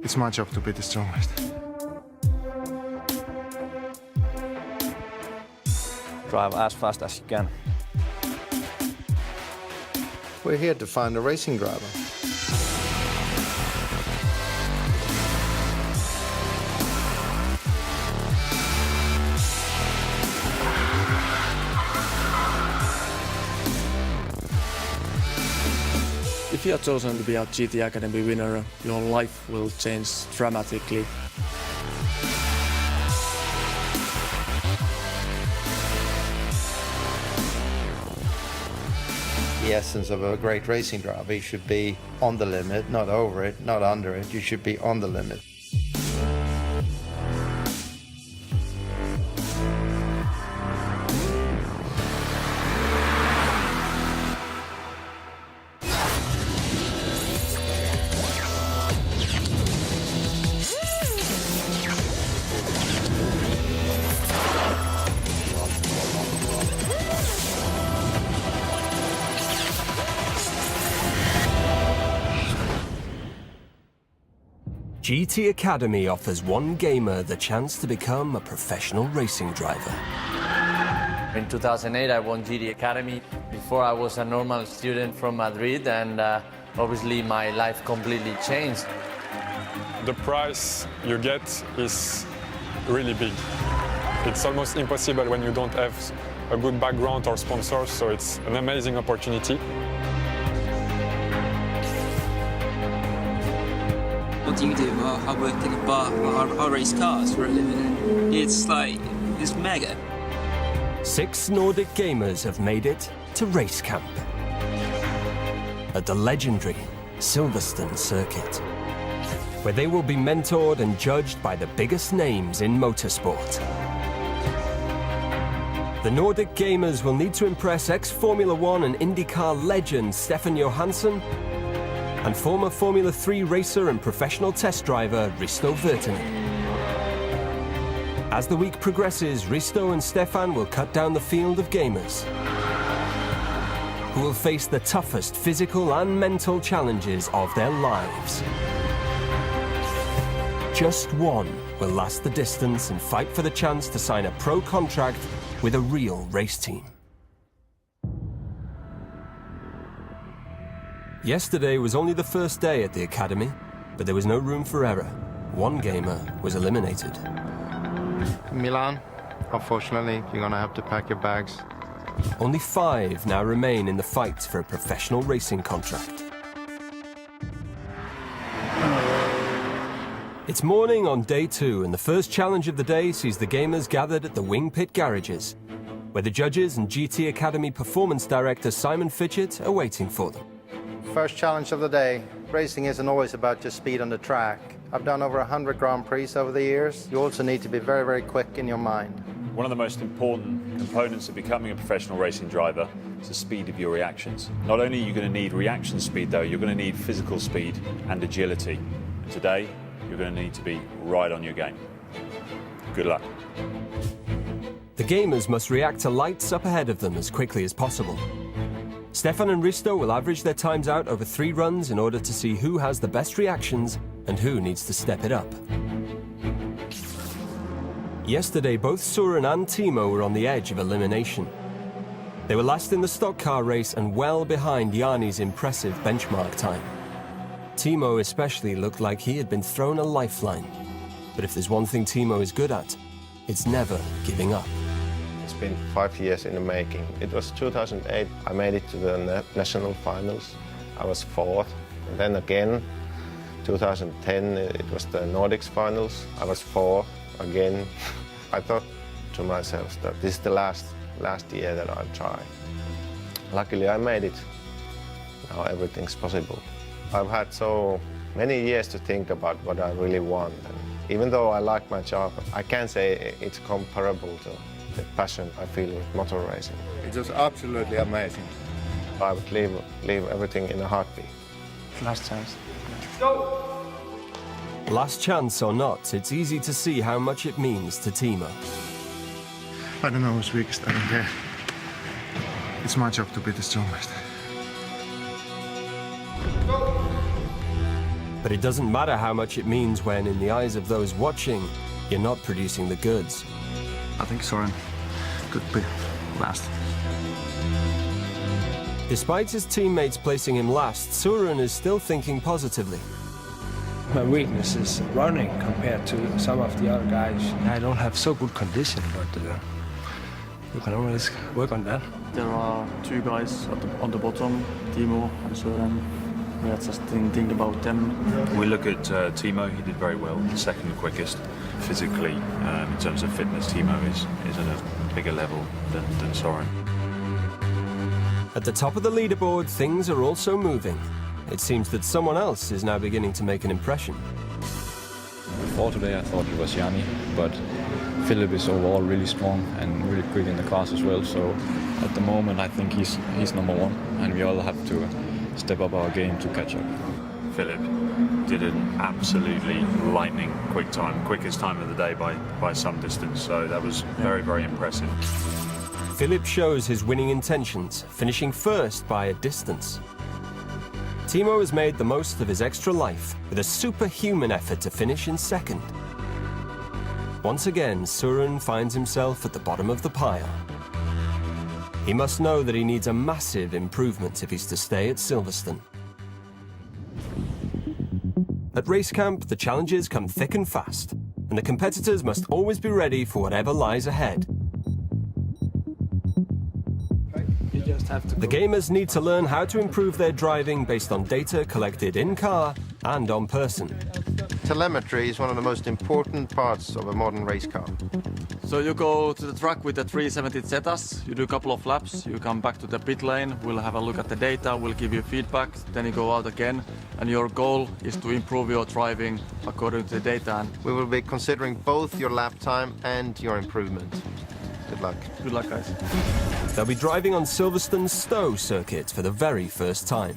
It's my job to be the strongest. Drive as fast as you can. We're here to find a racing driver. If you are chosen to be our GT Academy winner, your life will change dramatically. The essence of a great racing driver, you should be on the limit, not over it, not under it. You should be on the limit. GT Academy offers one gamer the chance to become a professional racing driver. In 2008, I won GT Academy. Before, I was a normal student from Madrid, and obviously my life completely changed. The prize you get is really big. It's almost impossible when you don't have a good background or sponsors, so it's an amazing opportunity. What do you do? Well, I work in a bar. I race cars for a living. And it's mega. 6 Nordic gamers have made it to race camp at the legendary Silverstone circuit, where they will be mentored and judged by the biggest names in motorsport. The Nordic gamers will need to impress ex-Formula 1 and IndyCar legend Stefan Johansson and former Formula 3 racer and professional test driver Risto Virtanen. As the week progresses, Risto and Stefan will cut down the field of gamers who will face the toughest physical and mental challenges of their lives. Just one will last the distance and fight for the chance to sign a pro contract with a real race team. Yesterday was only the first day at the Academy, but there was no room for error. One gamer was eliminated. Milan, unfortunately, you're gonna have to pack your bags. Only 5 now remain in the fight for a professional racing contract. It's morning on day 2, and the first challenge of the day sees the gamers gathered at the Wing Pit garages, where the judges and GT Academy performance director Simon Fitchett are waiting for them. First challenge of the day. Racing isn't always about just speed on the track. I've done over 100 Grand Prix over the years. You also need to be very, very quick in your mind. One of the most important components of becoming a professional racing driver is the speed of your reactions. Not only are you going to need reaction speed though, you're going to need physical speed and agility. Today, you're going to need to be right on your game. Good luck. The gamers must react to lights up ahead of them as quickly as possible. Stefan and Risto will average their times out over 3 runs in order to see who has the best reactions and who needs to step it up. Yesterday, both Søren and Timo were on the edge of elimination. They were last in the stock car race and well behind Jani's impressive benchmark time. Timo especially looked like he had been thrown a lifeline. But if there's one thing Timo is good at, it's never giving up. It's been 5 years in the making. It was 2008, I made it to the national finals. I was 4th. And then again, 2010, it was the Nordics finals. I was 4th again. I thought to myself that this is the last year that I'll try. Luckily, I made it. Now everything's possible. I've had so many years to think about what I really want. And even though I like my job, I can't say it's comparable to the passion I feel with motor racing. It was absolutely amazing. I would leave everything in a heartbeat. Last chance. Go! Last chance or not, it's easy to see how much it means to Timo. I don't know who's weakest, I don't care. It's my job to be the strongest. But it doesn't matter how much it means when, in the eyes of those watching, you're not producing the goods. I think Søren could be last. Despite his teammates placing him last, Søren is still thinking positively. My weakness is running compared to some of the other guys. I don't have so good condition, but you can always work on that. There are two guys on the bottom, Timo and Søren. We are just thinking about them. We look at Timo, he did very well, second quickest. Physically, in terms of fitness, Timo is at a bigger level than Søren. At the top of the leaderboard, things are also moving. It seems that someone else is now beginning to make an impression. Before today I thought it was Yanni, but Philip is overall really strong and really quick in the cars as well, so at the moment I think he's number one, and we all have to step up our game to catch up. Philip did an absolutely lightning quick time, quickest time of the day by some distance, so that was very, very impressive. Philip shows his winning intentions, finishing first by a distance. Timo has made the most of his extra life with a superhuman effort to finish in second. Once again, Søren finds himself at the bottom of the pile. He must know that he needs a massive improvement if he's to stay at Silverstone. At race camp, the challenges come thick and fast, and the competitors must always be ready for whatever lies ahead. The gamers need to learn how to improve their driving based on data collected in-car and on person. Telemetry is one of the most important parts of a modern race car. So you go to the track with the 370 Zetas, you do a couple of laps, you come back to the pit lane, we'll have a look at the data, we'll give you feedback, then you go out again, and your goal is to improve your driving according to the data. We will be considering both your lap time and your improvement. Good luck. Good luck, guys. They'll be driving on Silverstone's Stowe circuit for the very first time.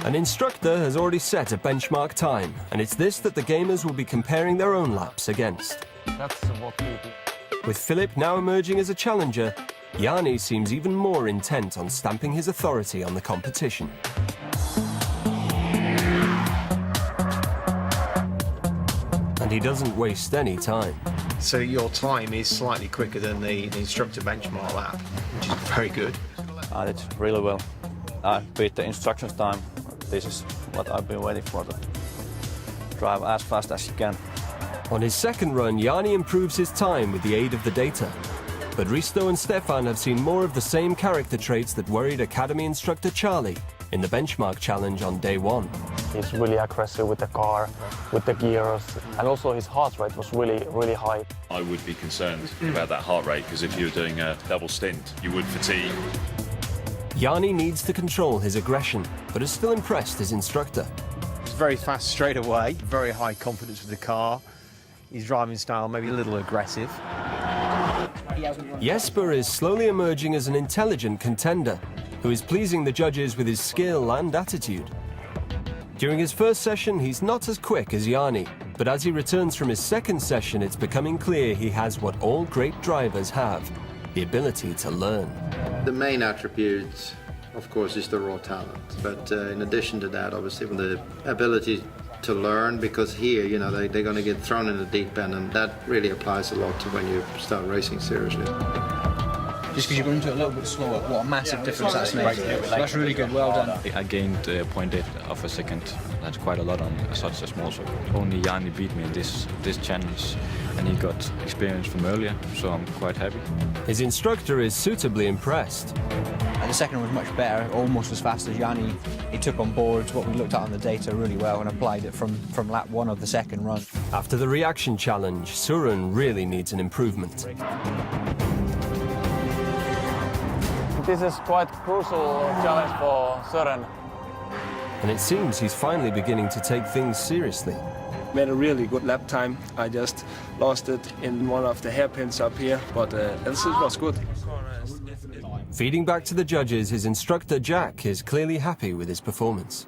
An instructor has already set a benchmark time, and it's this that the gamers will be comparing their own laps against. That's what we do. With Philip now emerging as a challenger, Yanni seems even more intent on stamping his authority on the competition. And he doesn't waste any time. So your time is slightly quicker than the instructor benchmark lap, which is very good. I did really well. I beat the instructions time. This is what I've been waiting for, to drive as fast as you can. On his second run, Yanni improves his time with the aid of the data. But Risto and Stefan have seen more of the same character traits that worried Academy instructor Charlie in the benchmark challenge on day one. He's really aggressive with the car, with the gears, and also his heart rate was really, really high. I would be concerned about that heart rate, because if you were doing a double stint, you would fatigue. Yanni needs to control his aggression, but has still impressed his instructor. He's very fast straight away, very high confidence with the car. His driving style maybe a little aggressive. Jesper is slowly emerging as an intelligent contender, who is pleasing the judges with his skill and attitude. During his first session, he's not as quick as Yanni, but as he returns from his second session, it's becoming clear he has what all great drivers have, the ability to learn. The main attribute, of course, is the raw talent. But in addition to that, obviously, the ability to learn, because here, you know, they're going to get thrown in the deep end, and that really applies a lot to when you start racing seriously. Just because you're going to it a little bit slower, what a massive difference that's made. So that's really good, well done. I gained 0.8 of a second. That's quite a lot on such a small circuit. Only Yanni beat me in this challenge, and he got experience from earlier, so I'm quite happy. His instructor is suitably impressed. The second one was much better, almost as fast as Yanni. He took on board what we looked at on the data really well and applied it from lap one of the second run. After the reaction challenge, Søren really needs an improvement. This is quite crucial challenge for Søren. And it seems he's finally beginning to take things seriously. Made a really good lap time. I just lost it in one of the hairpins up here, but else it was good. Feeding back to the judges, his instructor Jack is clearly happy with his performance.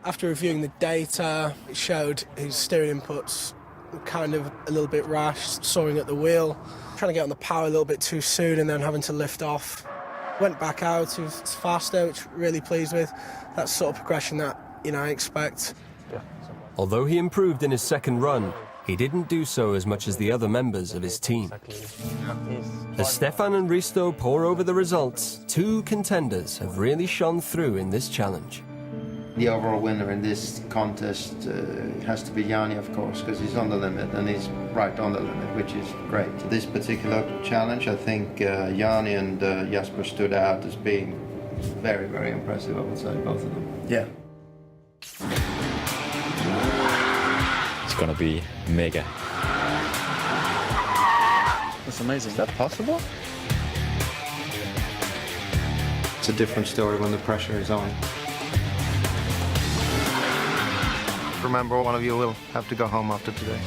After reviewing the data, it showed his steering inputs were kind of a little bit rash, soaring at the wheel, trying to get on the power a little bit too soon and then having to lift off. Went back out, he was faster, which I'm really pleased with. That's sort of progression that, I expect. Although he improved in his second run, he didn't do so as much as the other members of his team. As Stefan and Risto pore over the results, two contenders have really shone through in this challenge. The overall winner in this contest has to be Jani, of course, because he's on the limit, and he's right on the limit, which is great. This particular challenge, I think Jani and Jasper stood out as being very, very impressive, I would say, both of them. Yeah. It's gonna be mega. That's amazing. Is that possible? It's a different story when the pressure is on. Remember, one of you will have to go home after today.